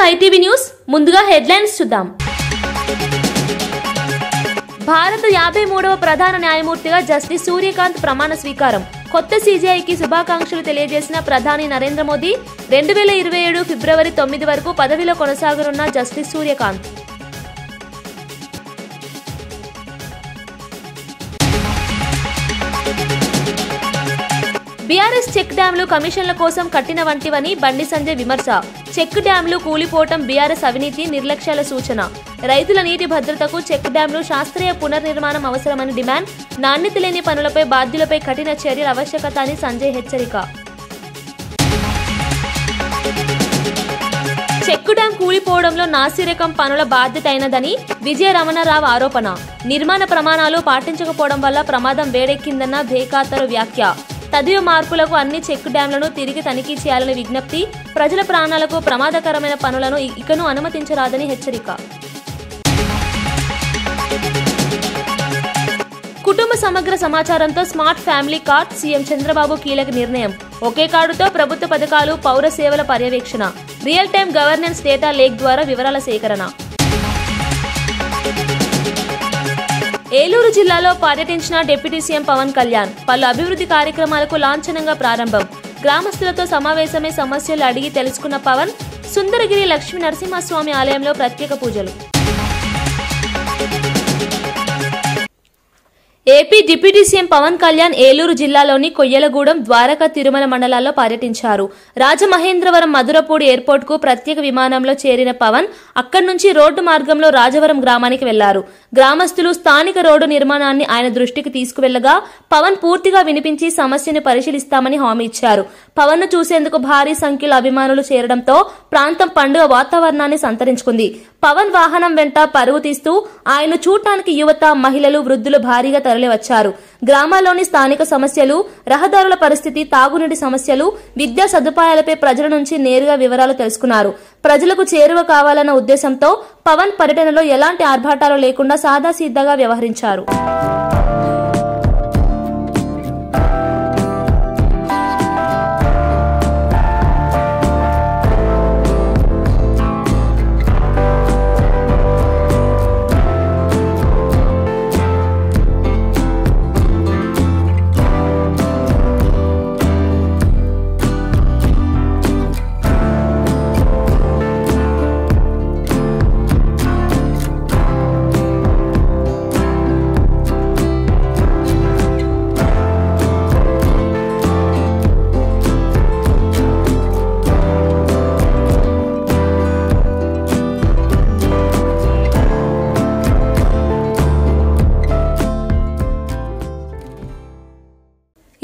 ITV news. ముందుగా headlines చూద్దాం. భారత 53వ ప్రధాన న్యాయమూర్తిగా జస్టిస్ సూర్యకాంత్ ప్రమాణ స్వీకారం. కొత్త సీజీఐకి శుభాకాంక్షలు తెలియజేసిన ప్రధాని నరేంద్ర మోదీ. 2027 ఫిబ్రవరి 9 వరకు పదవిలో కొనసాగనున్న జస్టిస్ సూర్యకాంత్. బీఆర్ఎస్ చెక్ డ్యాంలు కమిషన్ల కోసం కట్టిన వంటివని బండి సంజయ్ విమర్శ. చెక్ డ్యాంలు కూలిపోవటం బీఆర్ఎస్ అవినీతి నిర్లక్ష్యాల సూచన. రైతుల నీటి భద్రతకు చెక్ డ్యాంలు శాస్త్రీయ పునర్నిర్మాణం అవసరమని డిమాండ్. నాణ్యత లేని పనులపై బాధ్యులపై కఠిన చర్యల ఆవశ్యకత అని సంజయ్ హెచ్చరిక. చెక్కు డ్యాం కూలిపోవడంలో నాసిరకం పనుల బాధ్యత అయినదని విజయ రమణరావు ఆరోపణ. నిర్మాణ ప్రమాణాలు పాటించకపోవడం వల్ల ప్రమాదం వేడెక్కిందన్న బేఖాతరు వ్యాఖ్య. తదియ మార్పులకు అన్ని చెక్ డ్యాంలను తిరిగి తనిఖీ చేయాలని విజ్ఞప్తి. ప్రజల ప్రాణాలకు ప్రమాదకరమైన పనులను ఇకను అనుమతించరాదని హెచ్చరిక. కుటుంబ సమగ్ర సమాచారంతో smart family card. CM Chandrababu కీలక నిర్ణయం. ఒకే కార్డుతో ప్రభుత్వ పథకాలు, పౌర సేవల పర్యవేక్షణ. Real time governance data lake ద్వారా వివరాల సేకరణ. ఏలూరు జిల్లాలో పర్యటించిన డిప్యూటీ సీఎం పవన్ కళ్యాణ్. పలు అభివృద్ధి కార్యక్రమాలకు లాంఛనంగా ప్రారంభం. గ్రామస్తులతో సమావేశమై సమస్యలు అడిగి తెలుసుకున్న పవన్. సుందరగిరి లక్ష్మీ నరసింహస్వామి ఆలయంలో ప్రత్యేక పూజలు. AP deputy CM Pawan Kalyan Eluru జిల్లాలోని కొయ్యలగూడెం, ద్వారకా, తిరుమల మండలాల్లో పర్యటించారు. రాజమహేంద్రవరం మధురపూడి ఎయిర్పోర్ట్ కు ప్రత్యేక విమానంలో చేరిన పవన్ అక్కడి నుంచి రోడ్డు మార్గంలో రాజవరం గ్రామానికి వెళ్లారు. గ్రామస్తులు స్థానిక రోడ్డు నిర్మాణాన్ని ఆయన దృష్టికి తీసుకువెళ్లగా పవన్ పూర్తిగా వినిపించి సమస్యను పరిశీలిస్తామని హామీ ఇచ్చారు. పవన్ ను చూసేందుకు భారీ సంఖ్యలో అభిమానులు చేరడంతో ప్రాంతం పండుగ వాతావరణాన్ని సంతరించుకుంది. పవన్ వాహనం వెంట పరుగు తీస్తూ ఆయన చూడటానికి యువత, మహిళలు, వృద్ధులు భారీగా తరలివచ్చారు. గ్రామాల్లోని స్థానిక సమస్యలు, రహదారుల పరిస్థితి, తాగునీటి సమస్యలు, విద్యా సదుపాయాలపై ప్రజల నుంచి నేరుగా వివరాలు తెలుసుకున్నారు. ప్రజలకు చేరువ కావాలన్న ఉద్దేశంతో పవన్ పర్యటనలో ఎలాంటి ఆర్భాటాలు లేకుండా సాదాసీదాగా వ్యవహరించారు.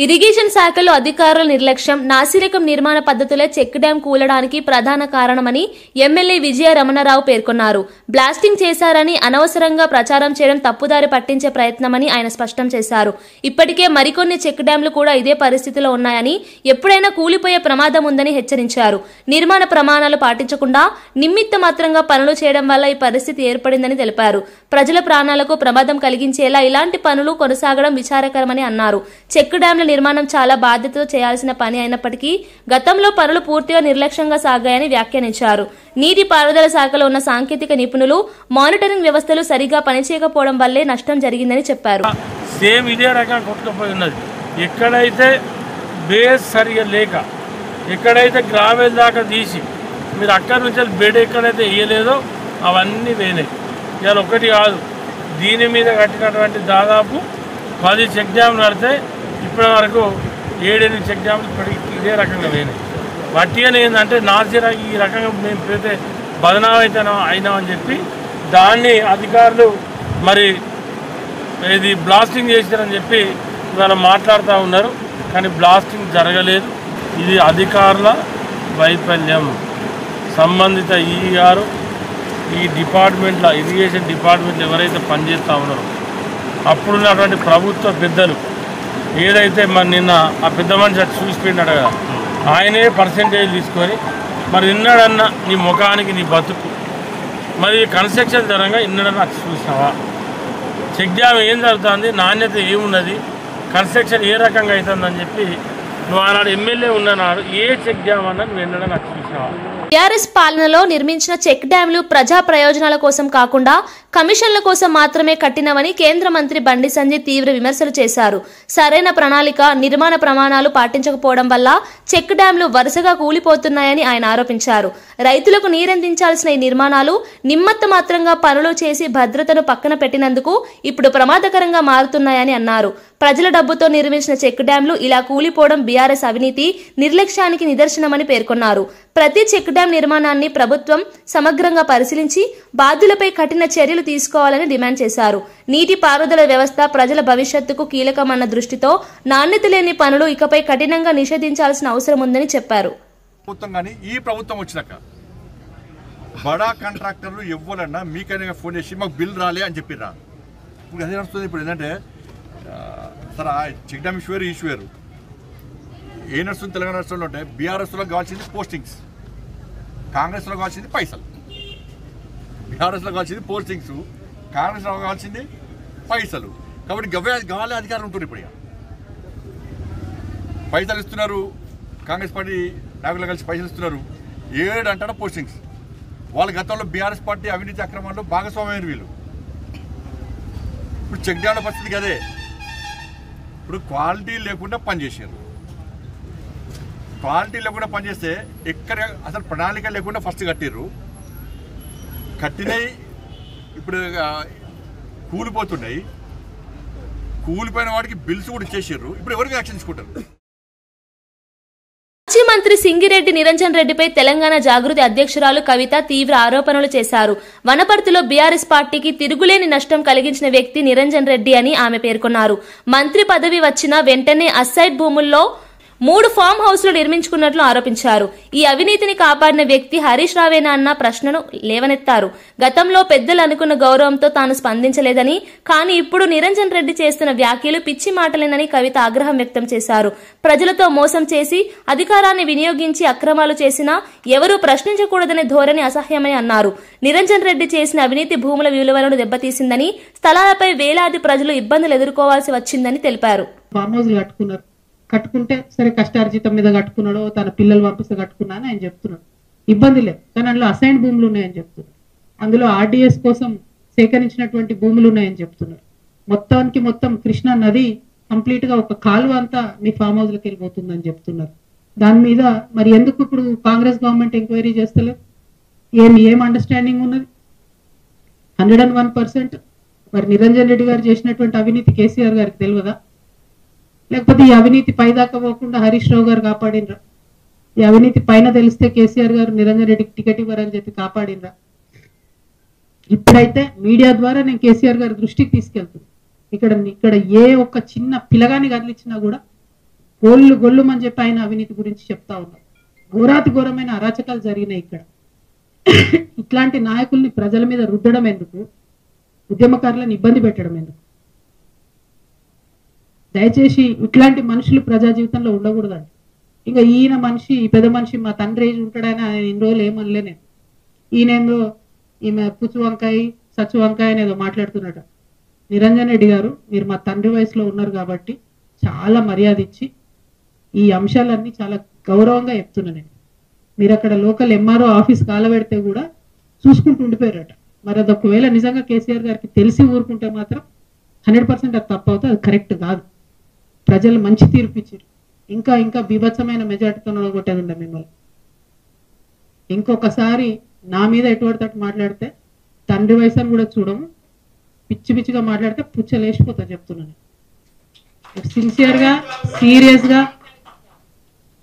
ఇరిగేషన్ శాఖలో అధికారుల నిర్లక్ష్యం, నాసిరకం నిర్మాణ పద్ధతులే చెక్ డ్యాం కూలడానికి ప్రధాన కారణమని ఎమ్మెల్యే విజయ రమణరావు పేర్కొన్నారు. బ్లాస్టింగ్ చేశారని అనవసరంగా ప్రచారం చేయడం తప్పుదారి పట్టించే ప్రయత్నమని ఆయన స్పష్టం చేశారు. ఇప్పటికే మరికొన్ని చెక్ డ్యాంలు కూడా ఇదే పరిస్థితిలో ఉన్నాయని, ఎప్పుడైనా కూలిపోయే ప్రమాదం ఉందని హెచ్చరించారు. నిర్మాణ ప్రమాణాలు పాటించకుండా నిమిత్త మాత్రంగా పనులు చేయడం వల్ల ఈ పరిస్థితి ఏర్పడిందని తెలిపారు. ప్రజల ప్రాణాలకు ప్రమాదం కలిగించేలా ఇలాంటి పనులు కొనసాగడం విచారకరమని అన్నారు. చెక్ డ్యాంల నిర్మాణం చాలా బాధ్యతతో చేయాల్సిన పని అయినప్పటికీ గతంలో పనులు పూర్తిగా నిర్లక్ష్యంగా సాగాయని వ్యాఖ్యానించారు. నీటి పారుదల శాఖలో ఉన్న సాంకేతిక నిపుణులు, మానిటరింగ్ వ్యవస్థలు సరిగా పనిచేయకపోవడం వల్లే నష్టం జరిగిందని చెప్పారు. సేమ్ ఇదే రకంగా కొట్టుకుపోయి ఉన్నది. ఎక్కడైతే బేస్ సరిగా లేక, ఎక్కడైతే గ్రావెల్ దాకా తీసి మీరు అక్కడి నుంచి బెడ్ ఎక్కడైతే వేయలేదో అవన్నీ వేనాయి. ఇవాళ ఒకటి కాదు, దీని మీద కట్టినటువంటి దాదాపు 10 చెక్ డ్యామ్లు నడితే ఇప్పటి వరకు 7-8 చెక్ డ్యామ్లు ఇప్పటికి ఇదే రకంగా వేనాయి. వట్టిగానే ఏంటంటే నాసిరా ఈ రకంగా మేము పెడితే బదనామైతే అయినామని చెప్పి దాన్ని అధికారులు మరి ఇది బ్లాస్టింగ్ చేశారని చెప్పి ఇవాళ మాట్లాడుతూ ఉన్నారు. కానీ బ్లాస్టింగ్ జరగలేదు. ఇది అధికారుల వైఫల్యం. సంబంధిత ఈఆర్, ఈ డిపార్ట్మెంట్లో, ఇరిగేషన్ డిపార్ట్మెంట్లో ఎవరైతే పనిచేస్తూ ఉన్నారో అప్పుడున్నటువంటి ప్రభుత్వ పెద్దలు ఏదైతే మరి నిన్న ఆ పెద్ద మనిషి అటు చూసిపోయినాడు కదా, ఆయనే పర్సెంటేజ్ తీసుకొని మరి ఇన్నాడన్నా నీ ముఖానికి నీ బతుకు మరి కన్స్ట్రక్షన్ జరంగా ఇన్నాడన్నా అటు చూసినావా? చెక్ డ్యామ్ ఏం జరుగుతుంది, నాణ్యత ఏమున్నది, కన్స్ట్రక్షన్ ఏ రకంగా అవుతుందని చెప్పి నువ్వు ఆనాడు ఎమ్మెల్యే ఉన్ననాడు ఏ చెక్ డ్యామ్ అన్నా నువ్వు ఎన్నడన్నా అటు చూసినావు? టీఆర్ఎస్ పాలనలో నిర్మించిన చెక్ డ్యాంలు ప్రజా ప్రయోజనాల కోసం కాకుండా కమిషన్ల కోసం మాత్రమే కట్టినవని కేంద్ర మంత్రి బండి సంజయ్ తీవ్ర విమర్శలు చేశారు. సరైన ప్రణాళిక, నిర్మాణ ప్రమాణాలు పాటించకపోవడం వల్ల చెక్ డ్యాంలు వరుసగా కూలిపోతున్నాయని ఆయన ఆరోపించారు. రైతులకు నీరందించాల్సిన ఈ నిర్మాణాలు నిమ్మత్త మాత్రంగా పనులు చేసి భద్రతను పక్కన పెట్టినందుకు ఇప్పుడు ప్రమాదకరంగా మారుతున్నాయని అన్నారు. ప్రజల డబ్బుతో నిర్మించిన చెక్ డ్యాంలు ఇలా కూలిపోవడం బీఆర్ఎస్ అవినీతి, నిర్లక్ష్యానికి నిదర్శనమని పేర్కొన్నారు. ప్రతి చెక్ డ్యాం నిర్మాణాన్ని ప్రభుత్వం సమగ్రంగా పరిశీలించి బాధ్యులపై కఠిన చర్యలు తీసుకోవాలని డిమాండ్ చేశారు. నీటి పారుదల వ్యవస్థ ప్రజల భవిష్యత్తుకు కీలకమన్న దృష్టితో నాణ్యత లేని పనులు ఇకపై కఠినంగా నిషేధించాల్సిన అవసరం ఉందని చెప్పారు. ఈ ప్రభుత్వం వచ్చినాక బడా కాంట్రాక్టర్లు ఎవరన్నా మీకైనా ఫోన్ చేసి మాకు బిల్ రాలే అని చెప్పిర్రా. ఇప్పుడు అదే నడుస్తుంది. ఇప్పుడు ఏంటంటే సరే చెక్ డ్యామ్ ఈశ్వేరు ఏ నడుస్తుంది తెలంగాణ రాష్ట్రంలో ఉంటే బీఆర్ఎస్లో కావాల్సింది పోస్టింగ్స్, కాంగ్రెస్లో కావాల్సింది పైసలు. బీఆర్ఎస్లో కావాల్సింది పోస్టింగ్స్, కాంగ్రెస్లో కావాల్సింది పైసలు. కాబట్టి గవాలే అధికారం ఉంటుంది. ఇప్పుడు పైసలు ఇస్తున్నారు, కాంగ్రెస్ పార్టీ నాయకులు కలిసి పైసలు ఇస్తున్నారు. 7 అంటారా పోస్టింగ్స్. వాళ్ళ గతంలో బీఆర్ఎస్ పార్టీ అవినీతి అక్రమాల్లో భాగస్వామ్యం వీళ్ళు. ఇప్పుడు చెక్ డ్యామ్ల పరిస్థితి అదే. ఇప్పుడు క్వాలిటీ లేకుండా పనిచేసారు. క్వాలిటీ లేకుండా పనిచేస్తే ఎక్కడ అసలు ప్రణాళిక లేకుండా ఫస్ట్ కట్టిర్రు. కట్టినవి ఇప్పుడు కూలిపోతున్నాయి. కూలిపోయిన వాటికి బిల్స్ కూడా ఇచ్చేసారు. ఇప్పుడు ఎవరికి యాక్షన్ తీసుకుంటారు? మాజీ మంత్రి సింగిరెడ్డి నిరంజన్ రెడ్డిపై తెలంగాణ జాగృతి అధ్యక్షురాలు కవిత తీవ్ర ఆరోపణలు చేశారు. వనపర్తిలో బీఆర్ఎస్ పార్టీకి తిరుగులేని నష్టం కలిగించిన వ్యక్తి నిరంజన్ రెడ్డి అని ఆమె పేర్కొన్నారు. మంత్రి పదవి వచ్చిన వెంటనే అసైడ్ భూముల్లో 3 ఫామ్ హౌస్లు నిర్మించుకున్నట్లు ఆరోపించారు. ఈ అవినీతిని కాపాడిన వ్యక్తి హరీష్ రావేనా అన్న ప్రశ్నను లేవనెత్తారు. గతంలో పెద్దలు అనుకున్న గౌరవంతో తాను స్పందించలేదని, కానీ ఇప్పుడు నిరంజన్ రెడ్డి చేస్తున్న వ్యాఖ్యలు పిచ్చి మాటలేనని కవిత ఆగ్రహం వ్యక్తం చేశారు. ప్రజలతో మోసం చేసి అధికారాన్ని వినియోగించి అక్రమాలు చేసినా ఎవరూ ప్రశ్నించకూడదనే ధోరణి అసహ్యమని అన్నారు. నిరంజన్ రెడ్డి చేసిన అవినీతి భూముల విలువలను దెబ్బతీసిందని, స్థలాలపై వేలాది ప్రజలు ఇబ్బందులు ఎదుర్కోవాల్సి వచ్చిందని తెలిపారు. కట్టుకుంటే సరే కష్టార్జితం మీద కట్టుకున్నాడో తన పిల్లలు పంపిస్తే కట్టుకున్నా అని ఆయన చెప్తున్నాడు. ఇబ్బంది లేదు. కానీ అందులో అసైన్ భూములు ఉన్నాయని చెప్తున్నారు. అందులో ఆర్డీఎస్ కోసం సేకరించినటువంటి భూములు ఉన్నాయని చెప్తున్నారు. మొత్తం కృష్ణా నది కంప్లీట్ గా ఒక కాలువ అంతా మీ ఫామ్ హౌస్ లకి వెళ్ళిపోతుందని చెప్తున్నారు. దాని మీద మరి ఎందుకు ఇప్పుడు కాంగ్రెస్ గవర్నమెంట్ ఎంక్వైరీ చేస్తలేదు? ఏం అండర్స్టాండింగ్ ఉన్నది? 101% మరి నిరంజన్ రెడ్డి గారు చేసినటువంటి అవినీతి కేసీఆర్ గారికి తెలియదా? లేకపోతే ఈ అవినీతి పైదాకా పోకుండా హరీష్ రావు గారు కాపాడినరా? ఈ అవినీతి పైన తెలిస్తే కేసీఆర్ గారు నిరంజన్ రెడ్డికి టికెట్ ఇవ్వరని చెప్పి కాపాడినరా? ఇప్పుడైతే మీడియా ద్వారా నేను కేసీఆర్ గారి దృష్టికి తీసుకెళ్తున్నాను. ఇక్కడ ఏ ఒక్క చిన్న పిల్లగాని కదిలిచ్చినా కూడా గొల్లుమని చెప్పి ఆయన అవినీతి గురించి చెప్తా ఉన్నారు. ఘోరాతి ఘోరమైన అరాచకాలు జరిగినాయి ఇక్కడ. ఇట్లాంటి నాయకుల్ని ప్రజల మీద రుద్దడం ఎందుకు? ఉద్యమకారులను ఇబ్బంది పెట్టడం ఎందుకు? దయచేసి ఇట్లాంటి మనుషులు ప్రజా జీవితంలో ఉండకూడదండి. ఇంకా ఈయన మనిషి, ఈ పెద్ద మనిషి మా తండ్రి ఏజ్ ఉంటాడని ఆయన ఇన్ని రోజులు ఏమనలే నేను. ఈయనేందో ఈమె పుచ్చు వంకాయ సచ్చు వంకాయ అనేదో మాట్లాడుతున్నట. నిరంజన్ రెడ్డి గారు, మీరు మా తండ్రి వయసులో ఉన్నారు కాబట్టి చాలా మర్యాద ఇచ్చి ఈ అంశాలన్నీ చాలా గౌరవంగా చెప్తున్నా నేను. మీరు అక్కడ లోకల్ ఎంఆర్ఓ ఆఫీస్ కాలబెడితే కూడా చూసుకుంటూ ఉండిపోయారట. మరి అది ఒకవేళ నిజంగా కేసీఆర్ గారికి తెలిసి ఊరుకుంటే మాత్రం 100% అది తప్పు అవుతుంది. అది కరెక్ట్ కాదు. ప్రజలు మంచి తీర్పు ఇచ్చారు. ఇంకా బీభత్సమైన మెజార్టీతో కొట్టేది ఉండే మిమ్మల్ని. ఇంకొకసారి నా మీద ఎటువంటి మాట్లాడితే తండ్రి వయసు అని కూడా చూడము. పిచ్చిగా మాట్లాడితే పుచ్చలేసిపోతా చెప్తున్నాను. సిన్సియర్గా సీరియస్గా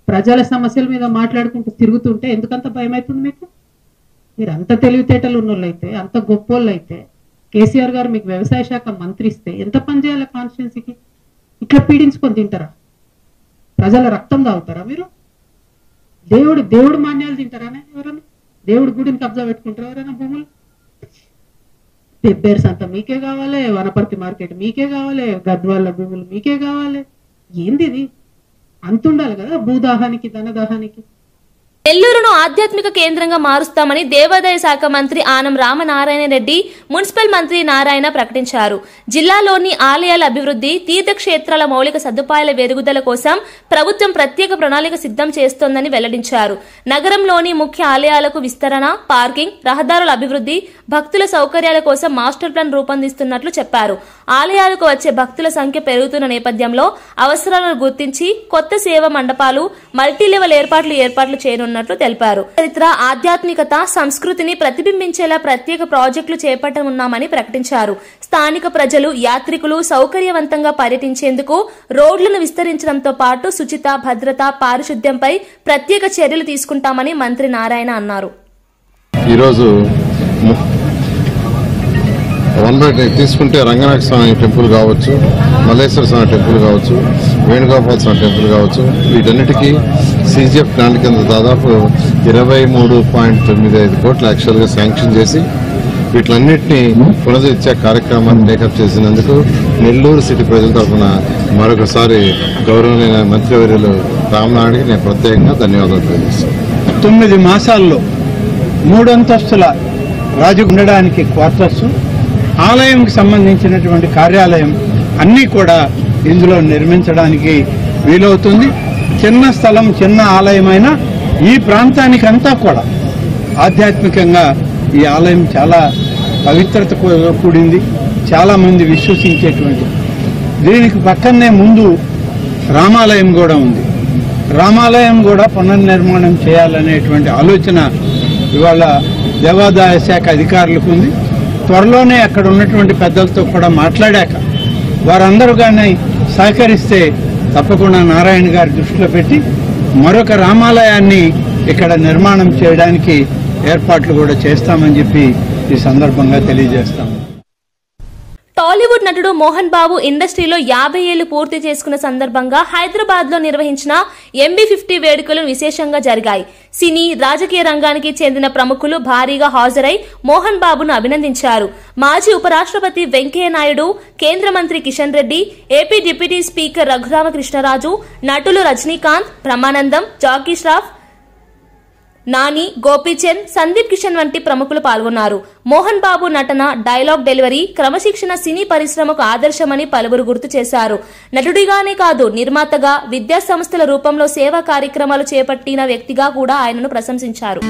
ప్రజల సమస్యల మీద మాట్లాడుకుంటూ తిరుగుతుంటే ఎందుకంత భయం అవుతుంది మీకు? మీరు అంత తెలివితేటలు ఉన్నోళ్ళు అయితే, అంత గొప్పోళ్ళు అయితే కేసీఆర్ గారు మీకు వ్యవసాయ శాఖ మంత్రి ఇస్తే ఎంత పని చేయాలి కాన్స్టిట్యున్సీకి? ఇట్లా పీడించుకొని తింటారా? ప్రజల రక్తం తాగుతారా మీరు? దేవుడు మాన్యాలు తింటారానే ఎవరైనా? దేవుడి గుడిని కబ్జా పెట్టుకుంటారా ఎవరైనా? భూములు పెబ్బేర్స్ అంతా మీకే కావాలి, వనపర్తి మార్కెట్ మీకే కావాలి, గద్వాళ్ళ భూములు మీకే కావాలి. ఏంది ఇది? అంతుండాలి కదా భూదాహానికి ధనదాహానికి. నెల్లూరును ఆధ్యాత్మిక కేంద్రంగా మారుస్తామని దేవాదాయ శాఖ మంత్రి ఆనం రామనారాయణ రెడ్డి, మున్సిపల్ మంత్రి నారాయణ ప్రకటించారు. జిల్లాలోని ఆలయాల అభివృద్ధి, తీర్థక్షేత్రాల మౌలిక సదుపాయాల మెరుగుదల కోసం ప్రభుత్వం ప్రత్యేక ప్రణాళిక సిద్ధం చేస్తోందని వెల్లడించారు. నగరంలోని ముఖ్య ఆలయాలకు విస్తరణ, పార్కింగ్, రహదారుల అభివృద్ధి, భక్తుల సౌకర్యాల కోసం మాస్టర్ ప్లాన్ రూపొందిస్తున్నట్లు చెప్పారు. ఆలయాలకు వచ్చే భక్తుల సంఖ్య పెరుగుతున్న నేపథ్యంలో అవసరాలను గుర్తించి కొత్త సేవ మండపాలు, మల్టీలెవెల్ ఏర్పాట్లు చేయనున్నట్లు తెలిపారు. చరిత్ర, ఆధ్యాత్మికత, సంస్కృతిని ప్రతిబింబించేలా ప్రత్యేక ప్రాజెక్టులు చేపట్టనున్నామని ప్రకటించారు. స్థానిక ప్రజలు, యాత్రికులు సౌకర్యవంతంగా పర్యటించేందుకు రోడ్లను విస్తరించడంతో పాటు శుచిత, భద్రత, పారిశుద్ధ్యంపై ప్రత్యేక చర్యలు తీసుకుంటామని మంత్రి నారాయణ అన్నారు. ఈరోజు తీసుకుంటే రంగనాథ స్వామి టెంపుల్ కావచ్చు, మల్లేశ్వర స్వామి టెంపుల్ కావచ్చు, వేణుగోపాల స్వామి టెంపుల్ కావచ్చు, వీటన్నిటికీ CGF గ్రాంట్ కింద దాదాపు 23.95 కోట్లు యాక్చువల్గా శాంక్షన్ చేసి వీటిలన్నింటినీ పునరుద్ధరించే కార్యక్రమాన్ని టేకప్ చేసినందుకు నెల్లూరు సిటీ ప్రజల తరఫున మరొకసారి గౌరవనీయ మంత్రివర్యులు రామనాయుడికి నేను ప్రత్యేకంగా ధన్యవాదాలు తెలియజేస్తాను. 9 మాసాల్లో 3 అంతస్తుల రాజు ఉండడానికి క్వార్టర్స్, ఆలయంకి సంబంధించినటువంటి కార్యాలయం అన్నీ కూడా ఇందులో నిర్మించడానికి వీలవుతుంది. చిన్న స్థలం, చిన్న ఆలయమైన ఈ ప్రాంతానికంతా కూడా ఆధ్యాత్మికంగా ఈ ఆలయం చాలా పవిత్రత కూడింది, చాలా మంది విశ్వసించేటువంటి. దీనికి పక్కనే ముందు రామాలయం కూడా ఉంది. రామాలయం కూడా పునర్నిర్మాణం చేయాలనేటువంటి ఆలోచన ఇవాళ దేవాదాయ శాఖ అధికారులకు ఉంది. త్వరలోనే అక్కడ ఉన్నటువంటి పెద్దలతో కూడా మాట్లాడాక వారందరూ కానీ సహకరిస్తే తప్పకుండా నారాయణ గారి దృష్టిలో పెట్టి మరొక రామాలయాన్ని ఇక్కడ నిర్మాణం చేయడానికి ఏర్పాట్లు కూడా చేస్తామని చెప్పి ఈ సందర్భంగా తెలియజేస్తాం. టాలీవుడ్ నటుడు మోహన్ బాబు ఇండస్ట్రీలో 50 ఏళ్లు పూర్తి చేసుకున్న సందర్భంగా హైదరాబాద్ లో నిర్వహించిన MB50 వేడుకలు విశేషంగా జరిగాయి. సినీ, రాజకీయ రంగానికి చెందిన ప్రముఖులు భారీగా హాజరై మోహన్ బాబును అభినందించారు. మాజీ ఉపరాష్ట్రపతి వెంకయ్య నాయుడు, కేంద్ర మంత్రి Kishan Reddy, AP deputy speaker Raghuramakrishnaraju, నటులు రజనీకాంత్, బ్రహ్మానందం, జాకీ ష్రాఫ్, నాని, గోపీచంద్, సందీప్ కిషన్ వంటి ప్రముఖులు పాల్గొన్నారు. మోహన్ బాబు నటన, డైలాగ్ డెలివరీ, క్రమశిక్షణ సినీ పరిశ్రమకు ఆదర్శమని పలువురు గుర్తు చేశారు. నటుడిగానే కాదు, నిర్మాతగా, విద్యా సంస్థల రూపంలో సేవా కార్యక్రమాలు చేపట్టిన వ్యక్తిగా కూడా ఆయనను ప్రశంసించారు.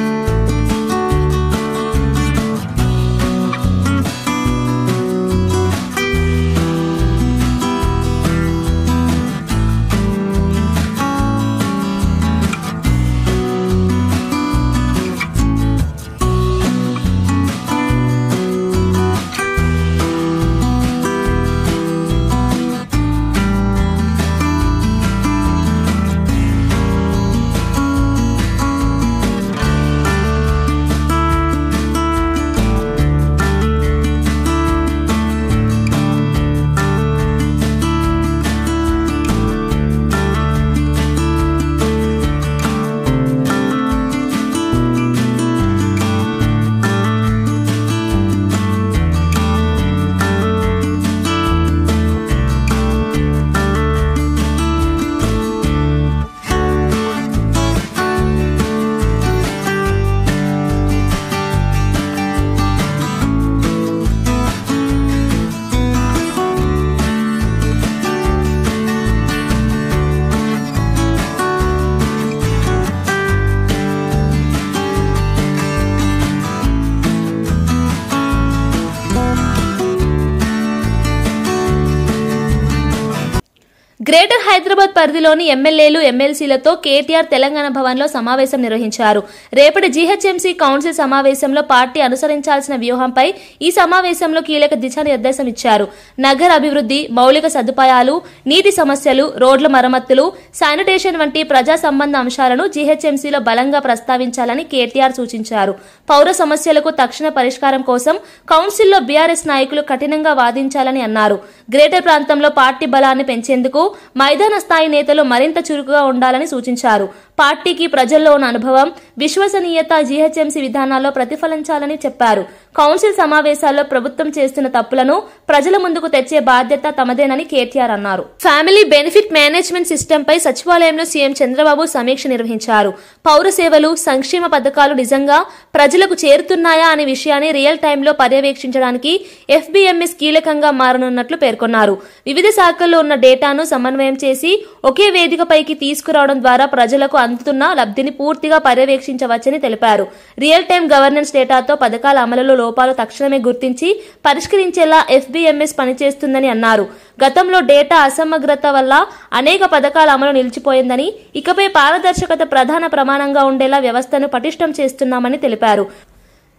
గ్రేటర్ హైదరాబాద్ పరిధిలోని ఎమ్మెల్యేలు, ఎమ్మెల్సీలతో కేటీఆర్ తెలంగాణ భవన్లో సమావేశం నిర్వహించారు. రేపటి జీహెచ్ఎంసీ కౌన్సిల్ సమావేశంలో పార్టీ అనుసరించాల్సిన వ్యూహంపై ఈ సమావేశంలో కీలక దిశానిర్దేశం ఇచ్చారు. నగర అభివృద్ధి, మౌలిక సదుపాయాలు, నీటి సమస్యలు, రోడ్ల మరమ్మతులు, శానిటేషన్ వంటి ప్రజా సంబంధ అంశాలను జీహెచ్ఎంసీలో బలంగా ప్రస్తావించాలని కేటీఆర్ సూచించారు. పౌర సమస్యలకు తక్షణ పరిష్కారం కోసం కౌన్సిల్లో బీఆర్ఎస్ నాయకులు కఠినంగా వాదించాలని అన్నారు. గ్రేటర్ ప్రాంతంలో పార్టీ బలాన్ని పెంచేందుకు మైదాన స్థాయి నేతలు మరింత చురుకుగా ఉండాలని సూచించారు. పార్టీకి ప్రజల్లో ఉన్న అనుభవం, విశ్వసనీయత జీహెచ్ఎంసీ విధానాల్లో ప్రతిఫలించాలని చెప్పారు. కౌన్సిల్ సమావేశాల్లో ప్రభుత్వం చేస్తున్న తప్పులను ప్రజల ముందుకు తెచ్చే బాధ్యత తమదేనని కేటీఆర్ అన్నారు. ఫ్యామిలీ బెనిఫిట్ మేనేజ్మెంట్ సిస్టమ్ పై సచివాలయంలో సీఎం చంద్రబాబు సమీక్ష నిర్వహించారు. పౌర సేవలు, సంక్షేమ పథకాలు నిజంగా ప్రజలకు చేరుతున్నాయా అనే విషయాన్ని రియల్ టైంలో పర్యవేక్షించడానికి FBMS కీలకంగా మారనున్నట్లు పేర్కొన్నారు. వివిధ శాఖల్లో ఉన్న డేటాను సమన్వయం చేసి ఒకే వేదికపైకి తీసుకురావడం ద్వారా ప్రజలకు అందుతున్న లబ్ధిని పూర్తిగా పర్యవేక్షించవచ్చని తెలిపారు. రియల్ టైం గవర్నెన్స్ డేటాతో పథకాల అమలులో లోపాలు తక్షణమే గుర్తించి పరిష్కరించేలా FBMS పనిచేస్తుందని అన్నారు. గతంలో డేటా అసమగ్రత వల్ల అనేక పథకాల అమలు నిలిచిపోయిందని, ఇకపై పారదర్శకత ప్రధాన ప్రమాణంగా ఉండేలా వ్యవస్థను పటిష్టం చేస్తున్నామని తెలిపారు.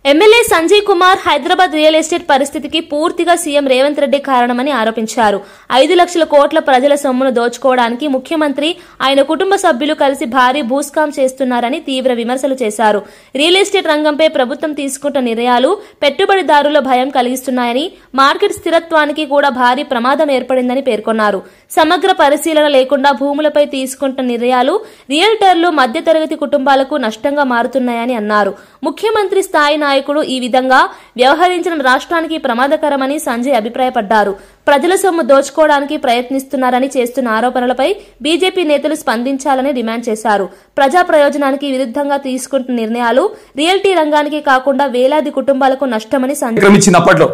MLA Sanjay Kumar Hyderabad real estate పరిస్థితికి పూర్తిగా సీఎం రేవంత్ రెడ్డి కారణమని ఆరోపించారు. 5 లక్షల కోట్ల ప్రజల సొమ్మును దోచుకోవడానికి ముఖ్యమంత్రి, ఆయన కుటుంబ సభ్యులు కలిసి భారీ భూస్కాం చేస్తున్నారని తీవ్ర విమర్శలు చేశారు. రియల్ ఎస్టేట్ రంగంపై ప్రభుత్వం తీసుకుంటున్న నిర్ణయాలు పెట్టుబడిదారుల భయం కలిగిస్తున్నాయని, మార్కెట్ స్థిరత్వానికి కూడా భారీ ప్రమాదం ఏర్పడిందని పేర్కొన్నారు. సమగ్ర పరిశీలన లేకుండా భూములపై తీసుకుంటున్న నిర్ణయాలు రియల్టర్లు, మధ్యతరగతి కుటుంబాలకు నష్టంగా మారుతున్నాయని అన్నారు. ముఖ్యమంత్రి స్థాయి నాయకుడు ఈ విధంగా వ్యవహరించడం రాష్ట్రానికి ప్రమాదకరమని సంజయ్ అభిప్రాయపడ్డారు. ప్రజల సొమ్ము దోచుకోవడానికి ప్రయత్నిస్తున్నారని చేస్తున్న ఆరోపణలపై బీజేపీ నేతలు స్పందించాలని డిమాండ్ చేశారు. ప్రజా ప్రయోజనానికి విరుద్ధంగా తీసుకుంటున్న నిర్ణయాలు రియల్టీ రంగానికి కాకుండా వేలాది కుటుంబాలకు నష్టమని సంజయ్ అప్పట్లో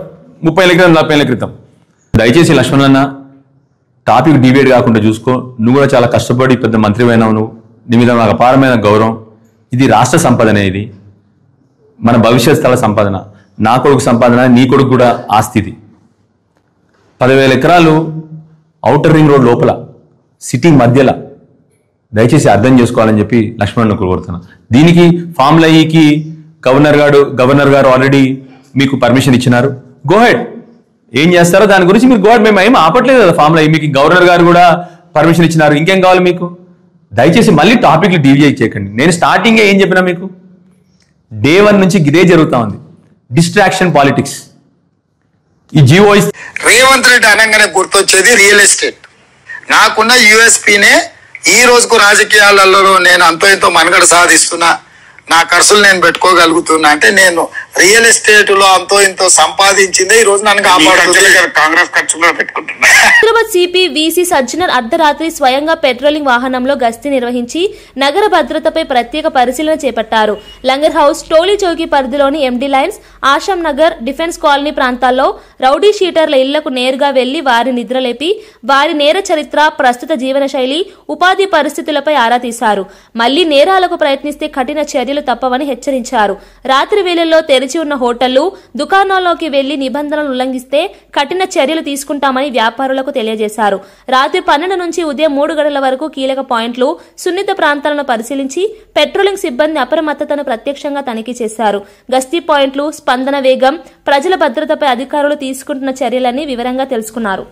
30 ఏళ్ల 40 ఏళ్ల క్రితం దయచేసి లక్ష్మణన్న టాపిక్ డిబేట్ కాకుండా చూసుకో. నువ్వు కూడా చాలా కష్టపడి పెద్ద మంత్రి అయినావు. నువ్వు నీ మీద నాకు అపారమైన గౌరవం. ఇది రాష్ట్ర సంపాదన, ఇది మన భవిష్యత్ స్థల సంపాదన, నా కొడుకు సంపాదన, నీ కొడుకు కూడా ఆస్తి. 10,000 ఎకరాలు ఔటర్ రింగ్ రోడ్ లోపల, సిటీ మధ్యలో. దయచేసి అర్థం చేసుకోవాలని చెప్పి లక్ష్మణ్ కోరుతున్నా. దీనికి ఫామ్ లయ్యికి గవర్నర్ గారు ఆల్రెడీ మీకు పర్మిషన్ ఇచ్చినారు. గో హెడ్, ఏం చేస్తారో దాని గురించి మీరు గో హెడ్. మేము ఏం ఆపట్లేదు కదా. ఫామ్ లయ్యి మీకు గవర్నర్ గారు కూడా పర్మిషన్ ఇచ్చినారు. ఇంకేం కావాలి మీకు? దయచేసి మళ్ళీ టాపిక్లు డీవియేట్ చేయకండి. నేను స్టార్టింగే ఏం చెప్పినా మీకు, డే 1 నుంచి ఇదే జరుగుతా ఉంది. Distraction politics. ఈ జియో రేవంత్ రెడ్డి అనగానే గుర్తొచ్చేది రియల్ ఎస్టేట్. నాకున్న USPనే ఈ రోజుకు రాజకీయాలలో నేను అంతో ఎంతో మనుగడ సాధిస్తున్నా, నా ఖర్చులు నేను పెట్టుకోగలుగుతున్నా అంటే నేను రియల్ ఎస్టేట్ లో అంతో ఇంతో సంపాదించిందే ఈ రోజు నన్ను కాపాడుతుంది. కాంగ్రెస్ ఖర్చులో పెట్టుకుంటున్నా. హైదరాబాద్ సిపి VC సజ్జనర్ అర్ధరాత్రి స్వయంగా పెట్రోలింగ్ వాహనంలో గస్తీ నిర్వహించి నగర భద్రతపై ప్రత్యేక పరిశీలన చేపట్టారు. లంగర్ హౌస్, టోలీ చౌకీ పరిధిలోని MD lines, Asham Nagar, defence colony ప్రాంతాల్లో రౌడీ షీటర్ల ఇళ్లకు నేరుగా వెళ్లి వారి నిద్రలేపి వారి నేర చరిత్ర, ప్రస్తుత జీవన శైలి, ఉపాధి పరిస్థితులపై ఆరా తీశారు. మళ్లీ నేరాలకు ప్రయత్నిస్తే కఠిన చర్యలు తప్పవని హెచ్చరించారు. రాత్రి వేళల్లో తెరిచి ఉన్న హోటళ్లు, దుకాణాల్లోకి వెళ్లి నిబంధనలు ఉల్లంఘిస్తే కఠిన చర్యలు తీసుకుంటామని వ్యాపారులకు తెలియజేశారు. రాత్రి 12 నుంచి ఉదయం 3 గంటల వరకు కీలక పాయింట్లు, సున్నిత ప్రాంతాలను పరిశీలించి పెట్రోలింగ్ సిబ్బంది అప్రమత్తతను ప్రత్యక్షంగా తనిఖీ చేశారు. గస్తీ పాయింట్లు, స్పందన వేగం, ప్రజల భద్రతపై అధికారులు తీసుకుంటున్న చర్యలన్నీ వివరంగా తెలుసుకున్నారు.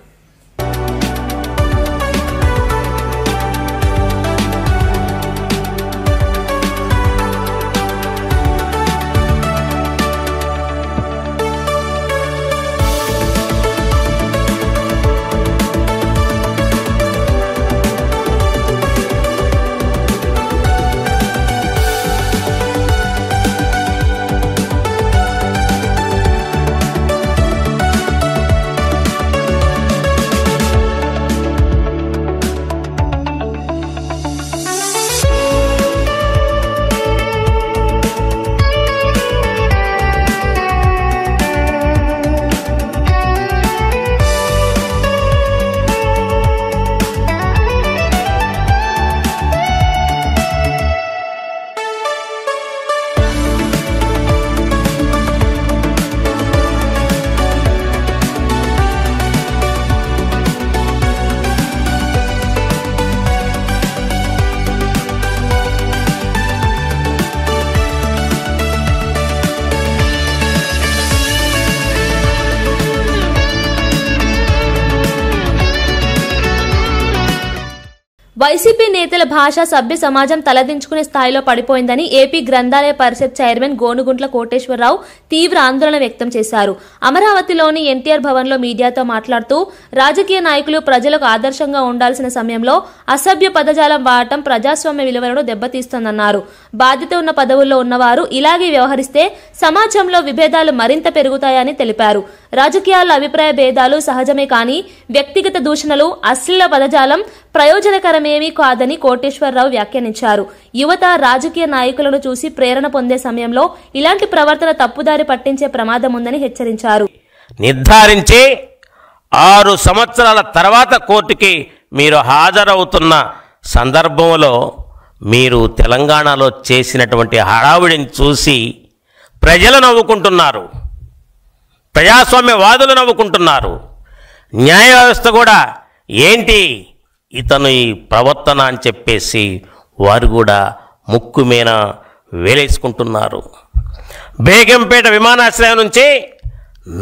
వైసీపీ నేతల భాష సభ్య సమాజం తలదించుకునే స్థాయిలో పడిపోయిందని ఏపీ గ్రంథాలయ పరిషత్ చైర్మన్ గోనుగుంట్ల కోటేశ్వరరావు తీవ్ర ఆందోళన వ్యక్తం చేశారు. అమరావతిలోని ఎన్టీఆర్ భవన్లో మీడియాతో మాట్లాడుతూ రాజకీయ నాయకులు ప్రజలకు ఆదర్శంగా ఉండాల్సిన సమయంలో అసభ్య పదజాలం వాడటం ప్రజాస్వామ్య విలువలను దెబ్బతీస్తోందన్నారు. బాధ్యత ఉన్న పదవుల్లో ఉన్నవారు ఇలాగే వ్యవహరిస్తే సమాజంలో విభేదాలు మరింత పెరుగుతాయని తెలిపారు. రాజకీయాల్లో అభిప్రాయ భేదాలు సహజమే కానీ వ్యక్తిగత దూషణలు, అశ్లీల పదజాలం ప్రయోజనకరమేమీ కాదని కోటేశ్వరరావు వ్యాఖ్యానించారు. యువత రాజకీయ నాయకులను చూసి ప్రేరణ పొందే సమయంలో ఇలాంటి ప్రవర్తన తప్పుదారి పట్టించే ప్రమాదం ఉందని హెచ్చరించారు. నిర్ధారించి 6 సంవత్సరాల తర్వాత కోర్టుకి మీరు హాజరవుతున్న సందర్భంలో మీరు తెలంగాణలో చేసినటువంటి హడావుడిని చూసి ప్రజలు నవ్వుకుంటున్నారు, ప్రజాస్వామ్యవాదులు నవ్వుకుంటున్నారు, న్యాయ వ్యవస్థ కూడా ఏంటి ఇతను ఈ ప్రవర్తన అని చెప్పేసి వారు కూడా ముక్కు మీద వేలేసుకుంటున్నారు. బేగంపేట విమానాశ్రయం నుంచి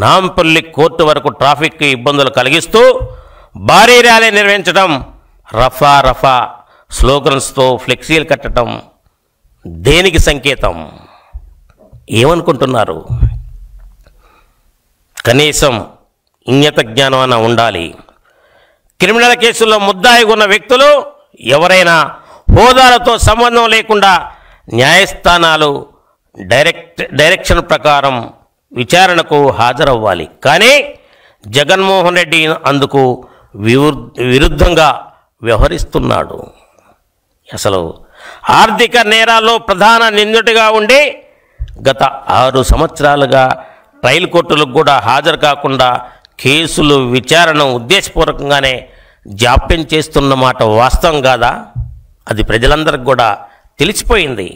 నాంపల్లి కోర్టు వరకు ట్రాఫిక్ ఇబ్బందులు కలిగిస్తూ భారీ ర్యాలీ నిర్వహించడం, రఫా రఫా స్లోగన్స్తో ఫ్లెక్సీలు కట్టడం దేనికి సంకేతం? ఏమనుకుంటున్నారు? కనీసం ఇంగిత జ్ఞానం అన్న ఉండాలి. క్రిమినల్ కేసుల్లో ముద్దాయిగా ఉన్న వ్యక్తులు ఎవరైనా హోదాలతో సంబంధం లేకుండా న్యాయస్థానాలు డైరెక్షన్ ప్రకారం విచారణకు హాజరవ్వాలి. కానీ జగన్మోహన్ రెడ్డి అందుకు విరుద్ధంగా వ్యవహరిస్తున్నాడు. అసలు ఆర్థిక నేరాల్లో ప్రధాన నిందితుడిగా ఉండి గత 6 సంవత్సరాలుగా ట్రయల్ కోర్టులకు కూడా హాజరు కాకుండా కేసులు విచారణ ఉద్దేశపూర్వకంగానే జాప్యం చేస్తున్నమాట వాస్తవం కాదా? అది ప్రజలందరికీ కూడా తెలిసిపోయింది.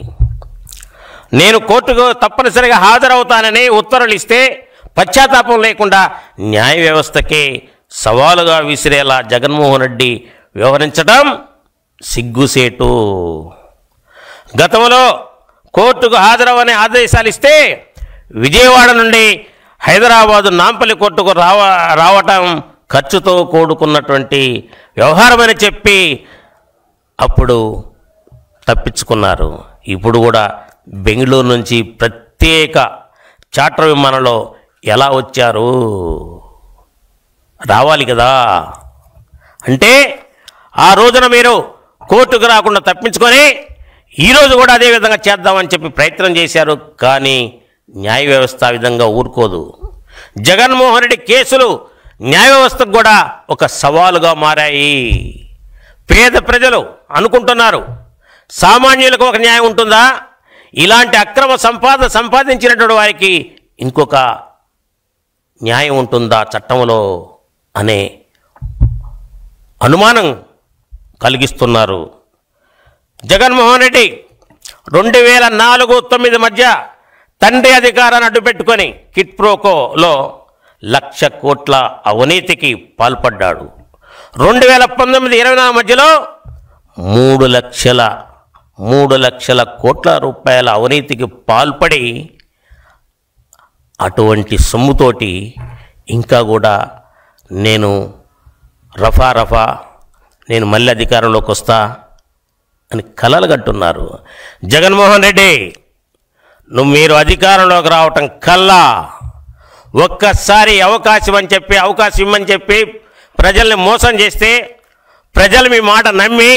నేను కోర్టుకు తప్పనిసరిగా హాజరవుతానని ఉత్తర్వులు ఇస్తే పశ్చాత్తాపం లేకుండా న్యాయ వ్యవస్థకే సవాలుగా విసిరేలా జగన్మోహన్ రెడ్డి వ్యవహరించడం సిగ్గుసేటు. గతంలో కోర్టుకు హాజరవనే ఆదేశాలు ఇస్తే విజయవాడ నుండి హైదరాబాదు నాంపల్లి కోర్టుకు రావటం ఖర్చుతో కూడుకున్నటువంటి వ్యవహారమని చెప్పి అప్పుడు తప్పించుకున్నారు. ఇప్పుడు కూడా బెంగళూరు నుంచి ప్రత్యేక చార్టర్ విమానంలో ఎలా వచ్చారు? రావాలి కదా. అంటే ఆ రోజున మీరు కోర్టుకు రాకుండా తప్పించుకొని ఈరోజు కూడా అదే విధంగా చేద్దామని చెప్పి ప్రయత్నం చేశారు. కానీ న్యాయ వ్యవస్థ ఆ విధంగా ఊరుకోదు. జగన్మోహన్ రెడ్డి కేసులు న్యాయ వ్యవస్థకు కూడా ఒక సవాలుగా మారాయి. పేద ప్రజలు అనుకుంటున్నారు సామాన్యులకు ఒక న్యాయం ఉంటుందా? ఇలాంటి అక్రమ సంపాదించినటువంటి వారికి ఇంకొక న్యాయం ఉంటుందా చట్టంలో అనే అనుమానం కలిగిస్తున్నారు. జగన్మోహన్ రెడ్డి 2004-9 మధ్య తండ్రి అధికారాన్ని అడ్డుపెట్టుకొని కిట్ ప్రోకోలో 1,00,000 కోట్ల అవినీతికి పాల్పడ్డాడు. 2019-24 మధ్యలో 3 లక్షల కోట్ల రూపాయల అవినీతికి పాల్పడి అటువంటి సొమ్ముతోటి ఇంకా కూడా నేను రఫా నేను మళ్ళీ అధికారంలోకి వస్తా అని కలలు కంటున్నారు. జగన్మోహన్ రెడ్డి మీరు అధికారంలోకి రావటం కల్లా ఒక్కసారి అవకాశం ఇమ్మని చెప్పి ప్రజల్ని మోసం చేస్తే ప్రజలు మీ మాట నమ్మి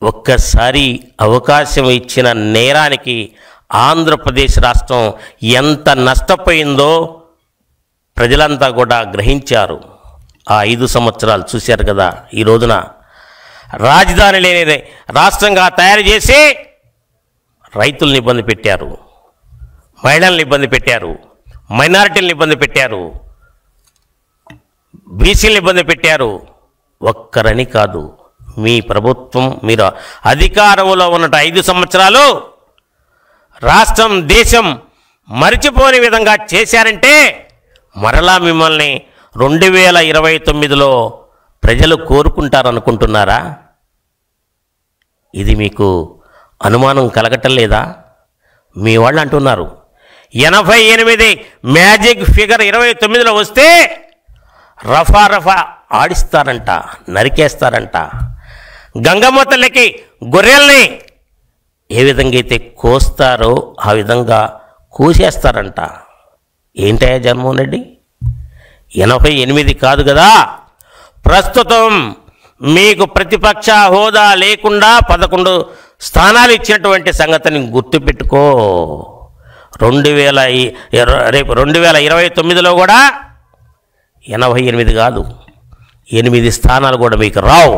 ఒక్కసారి అవకాశం ఇచ్చిన నేరానికి ఆంధ్రప్రదేశ్ రాష్ట్రం ఎంత నష్టపోయిందో ప్రజలంతా కూడా గ్రహించారు. ఆ 5 సంవత్సరాలు చూశారు కదా. ఈ రోజున రాజధాని లేని రాష్ట్రంగా తయారు చేసి రైతుల్ని ఇబ్బంది పెట్టారు, మహిళల్ని ఇబ్బంది పెట్టారు, మైనారిటీలను ఇబ్బంది పెట్టారు, బీసీలను ఇబ్బంది పెట్టారు. ఒక్కరని కాదు, మీ ప్రభుత్వం మీరు అధికారంలో ఉన్న 5 సంవత్సరాలు రాష్ట్రం దేశం మరిచిపోని విధంగా చేశారంటే మరలా మిమ్మల్ని 2029లో ప్రజలు కోరుకుంటారనుకుంటున్నారా? ఇది మీకు అనుమానం కలగటం లేదా? మీ వాళ్ళు అంటున్నారు 88 మ్యాజిక్ ఫిగర్ 29లో వస్తే రఫా ఆడిస్తారంట, నరికేస్తారంట. గంగమ్మ తల్లికి గొర్రెల్ని ఏ విధంగా అయితే కోస్తారో ఆ విధంగా కోసేస్తారంట. ఏంటయ్యా జగన్మోహన్ రెడ్డి, 88 కాదు కదా, ప్రస్తుతం మీకు ప్రతిపక్ష హోదా లేకుండా 11 స్థానాలు ఇచ్చినటువంటి సంగతిని గుర్తుపెట్టుకో. 2029లో కూడా 88 కాదు, 8 స్థానాలు కూడా మీకు రావు.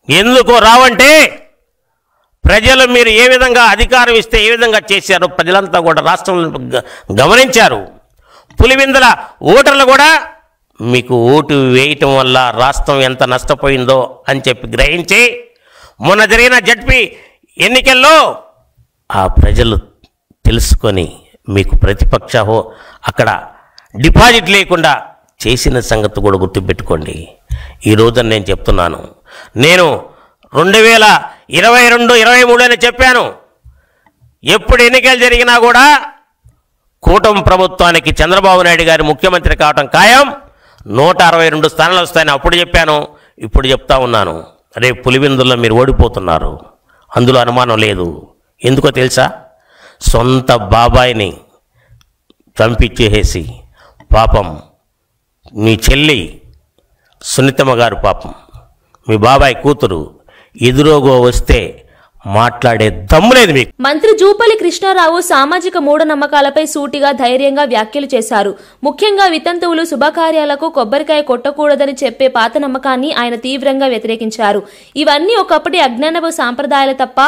ఎందుకో రావంటే ప్రజలు మీరు ఏ విధంగా అధికారం ఇస్తే ఏ విధంగా చేశారో ప్రజలంతా కూడా రాష్ట్రంలో గమనించారు. పులివెందుల ఓటర్లు కూడా మీకు ఓటు వేయటం వల్ల రాష్ట్రం ఎంత నష్టపోయిందో అని చెప్పి గ్రహించి మొన్న జరిగిన జడ్పీ ఎన్నికల్లో ఆ ప్రజలు తెలుసుకొని మీకు ప్రతిపక్ష అక్కడ డిపాజిట్ లేకుండా చేసిన సంగతి కూడా గుర్తుపెట్టుకోండి. ఈ రోజున నేను చెప్తున్నాను, నేను 2022-23 అని చెప్పాను. ఎప్పుడు ఎన్నికలు జరిగినా కూడా కూటమి ప్రభుత్వానికి చంద్రబాబు నాయుడు గారి ముఖ్యమంత్రి కావటం ఖాయం, 162 స్థానాలు వస్తాయని అప్పుడు చెప్పాను, ఇప్పుడు చెప్తా ఉన్నాను. రేపు పులివెందుల్లో మీరు ఓడిపోతున్నారు, అందులో అనుమానం లేదు. ఎందుకో తెలుసా, సొంత బాబాయిని చంపించేసి పాపం మీ చెల్లి సునీతమ్మ గారు పాపం మీ బాబాయ్ కూతురు ఎదురుగా వస్తే మాట్లాడే దమ్ము లేదు మీకు. మంత్రి జూపల్లి కృష్ణారావు సామాజిక మూఢనమ్మకాలపై సూటిగా ధైర్యంగా వ్యాఖ్యలు చేశారు. ముఖ్యంగా వితంతువులు శుభకార్యాలకు కొబ్బరికాయ కొట్టకూడదని చెప్పే పాత నమ్మకాన్ని ఆయన తీవ్రంగా వ్యతిరేకించారు. ఇవన్నీ ఒకప్పటి అజ్ఞానపు సాంప్రదాయాలు తప్ప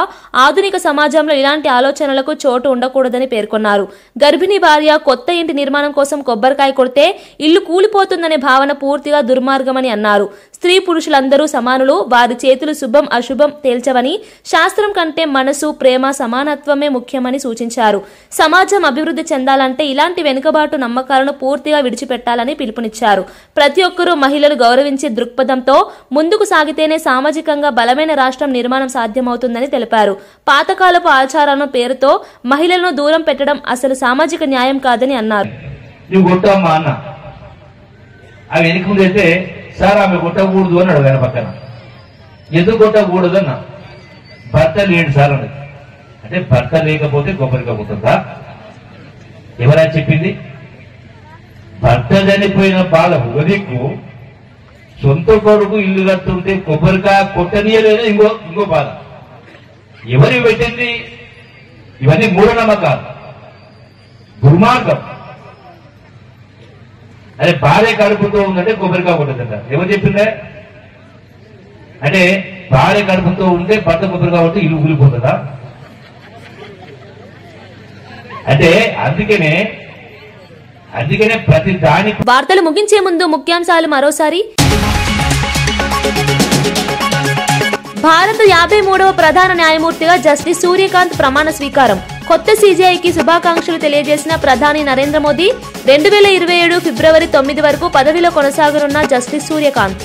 ఆధునిక సమాజంలో ఇలాంటి ఆలోచనలకు చోటు ఉండకూడదని పేర్కొన్నారు. గర్భిణీ భార్య కొత్త ఇంటి నిర్మాణం కోసం కొబ్బరికాయ కొడితే ఇల్లు కూలిపోతుందనే భావన పూర్తిగా దుర్మార్గమని అన్నారు. స్త్రీ పురుషులందరూ సమానులు, వారి చేతులు శుభం అశుభం తేల్చవని, శాస్త్రం కంటే మనసు ప్రేమ సమానత్వమే ముఖ్యమని సూచించారు. సమాజం అభివృద్ధి చెందాలంటే ఇలాంటి వెనుకబాటు నమ్మకాలను పూర్తిగా విడిచిపెట్టాలని పిలుపునిచ్చారు. ప్రతి ఒక్కరూ మహిళలు గౌరవించే దృక్పథంతో ముందుకు సాగితేనే సామాజికంగా బలమైన రాష్ట్రం నిర్మాణం సాధ్యమవుతుందని తెలిపారు. పాతకాలపు ఆచారాల పేరుతో మహిళలను దూరం పెట్టడం అసలు సామాజిక న్యాయం కాదని అన్నారు. సార్ ఆమె కొట్టకూడదు అని అడగాను పక్కన, ఎందుకు కొట్టకూడదు అన్న, భర్త లేడు సార్ అని. అంటే భర్త లేకపోతే కొబ్బరికాయ కొట్టుందా? ఎవరైనా చెప్పింది? భర్త చనిపోయిన బాధ ఉదయకు సొంత కొడుకు ఇల్లు కడుతుంటే కొబ్బరికాయ కొట్టనీయలేదు ఇంకో బాధ. ఎవరు పెట్టింది? ఇవన్నీ మూఢనమ్మకాలు, దుర్మార్గం. అదే భార్య కడుపుతో ఉందంటే కొబ్బరికాయ కొట్టదంట. ఎవరు చెప్పిందే? అంటే భార్య కడుపుతో ఉంటే భర్త కొబ్బరికాయ కొట్టి ఇల్లు ఊలిపోతుందా? అంటే అందుకనే ప్రతి దాని. వార్తలు ముగించే ముందు ముఖ్యాంశాలు మరోసారి. భారత 53వ ప్రధాన న్యాయమూర్తిగా జస్టిస్ సూర్యకాంత్ ప్రమాణ స్వీకారం. కొత్త సీజీఐకి శుభాకాంక్షలు తెలియజేసిన ప్రధాని నరేంద్ర మోదీ. 2027 ఫిబ్రవరి 9 వరకు పదవిలో కొనసాగనున్న జస్టిస్ సూర్యకాంత్.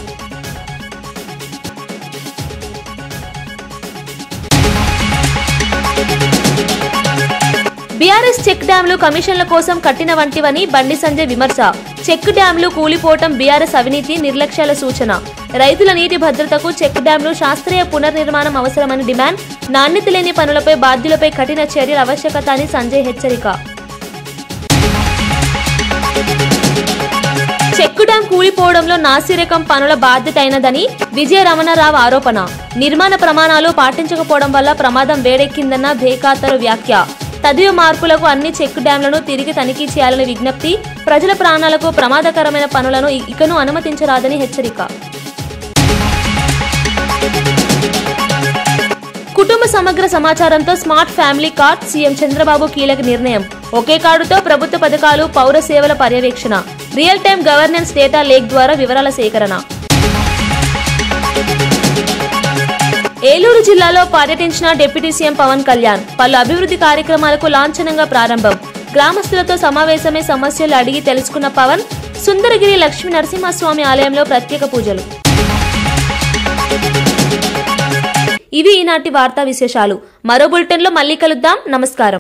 బీఆర్ఎస్ చెక్ డ్యాంలు కమిషన్ల కోసం కట్టిన వంటివని బండి సంజయ్ విమర్శ. చెక్ డ్యాంలు కూలిపోవటం బీఆర్ఎస్ అవినీతి నిర్లక్ష్యాల సూచన. రైతుల నీటి భద్రతకు చెక్ డ్యాంలు శాస్త్రీయ పునర్నిర్మాణం అవసరమని డిమాండ్. నాణ్యత లేని పనులపై బాధ్యులపై కఠిన చర్యల ఆవశ్యకత అని సంజయ్ హెచ్చరిక. చెక్ డ్యాం కూలిపోవడంలో నాసిరకం పనుల బాధ్యత అయినదని విజయ రమణారావు ఆరోపణ. నిర్మాణ ప్రమాణాలు పాటించకపోవడం వల్ల ప్రమాదం వేడెక్కిందన్న బేఖాతరు వ్యాఖ్య. తదియ మార్పులకు అన్ని చెక్ డ్యాంలను తిరిగి తనిఖీ చేయాలని విజ్ఞప్తి. ప్రజల ప్రాణాలకు ప్రమాదకరమైన పనులను ఇకను అనుమతించరాదని హెచ్చరిక. కుటుంబ సమగ్ర సమాచారంతో smart family card. CM Chandrababu కీలక నిర్ణయం. ఒకే కార్డుతో ప్రభుత్వ పథకాలు, పౌర సేవల పర్యవేక్షణ. Real time governance data lake ద్వారా వివరాల సేకరణ. ఏలూరు జిల్లాలో పర్యటించిన డిప్యూటీ సీఎం పవన్ కళ్యాణ్. పలు అభివృద్ధి కార్యక్రమాలకు లాంఛనంగా ప్రారంభం. గ్రామస్తులతో సమావేశమే సమస్యలు అడిగి తెలుసుకున్న పవన్. సుందరగిరి లక్ష్మీ నరసింహస్వామి ఆలయంలో ప్రత్యేక పూజలు. ఇవి ఈనాటి వార్తా విశేషాలు. మరో బులెటిన్లో మళ్ళీ కలుద్దాం. నమస్కారం.